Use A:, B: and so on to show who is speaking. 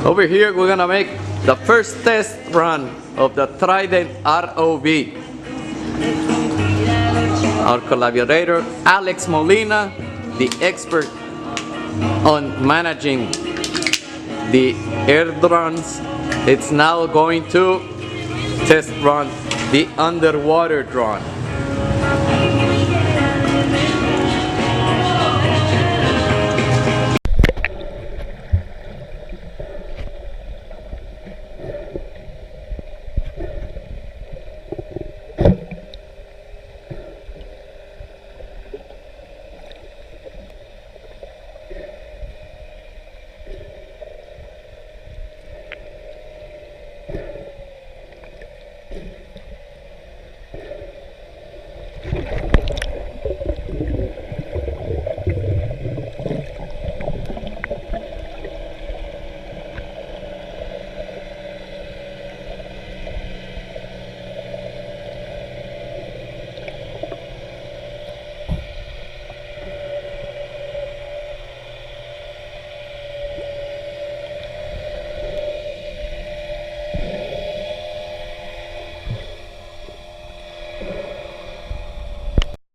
A: Over here, we're gonna make the first test run of the Trident ROV. Our collaborator, Alex Molina, the expert on managing the air drones, it's now going to test run the underwater drone.